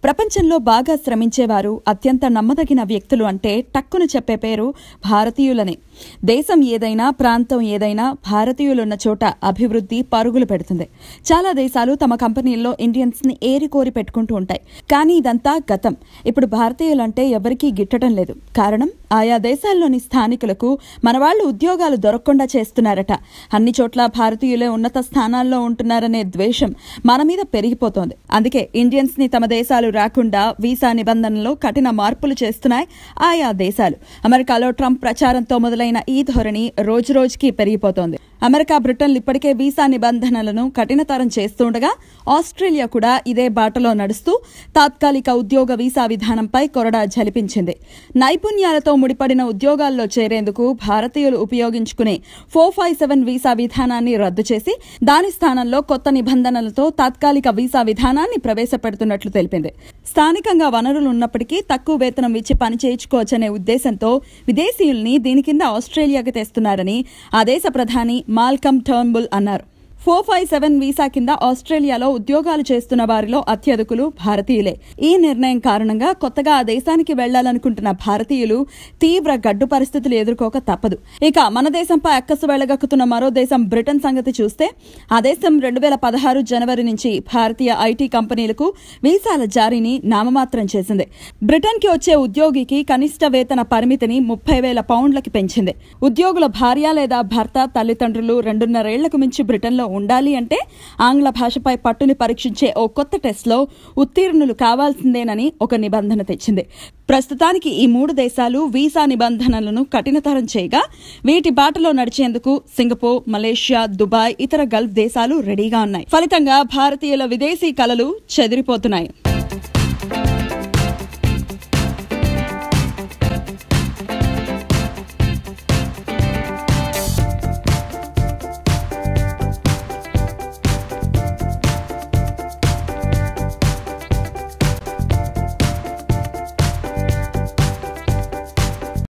ప్రపంచంలో బాగా శ్రమించేవారు, అత్యంత నమ్మదగిన వ్యక్తులు అంటే టక్కున చెప్పే పేరు భారతీయులనే. దేశం ఏదైనా, ప్రాంతం ఏదైనా భారతీయులున్న చోట అభివృద్ధి పరుగులు పెడుతుంది. చాలా దేశాలు తమ కంపెనీల్లో ఇండియన్స్ ని ఏరికోరి పెట్టుకుంటూ ఉంటాయి. కానీ ఇదంతా గతం. ఇప్పుడు భారతీయులంటే ఎవరికీ గిట్టడం లేదు. కారణం, ఆయా దేశాల్లోని స్థానికులకు మనవాళ్లు ఉద్యోగాలు దొరకకుండా చేస్తున్నారట. అన్ని చోట్ల భారతీయులే ఉన్నత స్థానాల్లో ఉంటున్నారనే ద్వేషం మన మీద పెరిగిపోతోంది. అందుకే ఇండియన్స్ ని తమ దేశాలు రాకుండా వీసా నిబంధనల్లో కఠిన మార్పులు చేస్తున్నాయి ఆయా దేశాలు. అమెరికాలో ట్రంప్ ప్రచారంతో మొదలైన ఈ ధోరణి రోజురోజుకి పెరిగిపోతోంది. అమెరికా, బ్రిటన్లు ఇప్పటికే వీసా నిబంధనలను కఠినతరం చేస్తుండగా ఆస్ట్రేలియా కూడా ఇదే బాటలో నడుస్తూ తాత్కాలిక ఉద్యోగ వీసా విధానంపై కొరడా జలిపించింది. నైపుణ్యాలతో ముడిపడిన ఉద్యోగాల్లో చేరేందుకు భారతీయులు ఉపయోగించుకునే 457 వీసా విధానాన్ని రద్దు చేసి దాని స్థానంలో కొత్త నిబంధనలతో తాత్కాలిక వీసా విధానాన్ని ప్రవేశపెడుతున్నట్లు తెలిపింది. స్థానికంగా వనరులు ఉన్నప్పటికీ తక్కువ వేతనం ఇచ్చి పని చేయించుకోవచ్చనే ఉద్దేశంతో విదేశీయుల్ని దీని కింద ఆస్ట్రేలియాకి తెస్తున్నారని ఆ దేశ ప్రధాని మాల్కమ్ టర్న్బుల్ అన్నారు. 457 వీసా కింద ఆస్ట్రేలియాలో ఉద్యోగాలు చేస్తున్న వారిలో అత్యధికులు భారతీయులే. ఈ నిర్ణయం కారణంగా కొత్తగా ఆ దేశానికి వెళ్లాలనుకుంటున్న భారతీయులు తీవ్ర గడ్డు పరిస్థితులు ఎదుర్కోక తప్పదు. ఇక మన దేశంపై అక్కసు వెళ్లగక్కుతున్న మరో దేశం బ్రిటన్ సంగతి చూస్తే ఆ దేశం 2016 జనవరి నుంచి భారతీయ ఐటీ కంపెనీలకు వీసాల జారీని నామమాత్రం చేసింది. బ్రిటన్ కి వచ్చే ఉద్యోగికి కనిష్ట వేతన పరిమితిని 30,000 పౌండ్లకి పెంచింది. ఉద్యోగుల భార్య లేదా భర్త, తల్లిదండ్రులు 2.5 ఏళ్లకు మించి బ్రిటన్లో ఉండాలి అంటే ఆంగ్ల భాషపై పట్టుని పరీక్షించే ఓ కొత్త టెస్ట్లో ఉత్తీర్ణులు కావాల్సిందేనని ఒక నిబంధన తెచ్చింది. ప్రస్తుతానికి ఈ 3 దేశాలు వీసా నిబంధనలను కఠినతరం చేయగా వీటి బాటలో నడిచేందుకు సింగపూర్, మలేషియా, దుబాయ్, ఇతర గల్ఫ్ దేశాలు రెడీగా ఉన్నాయి. ఫలితంగా భారతీయుల విదేశీ కలలు చెదిరిపోతున్నాయి.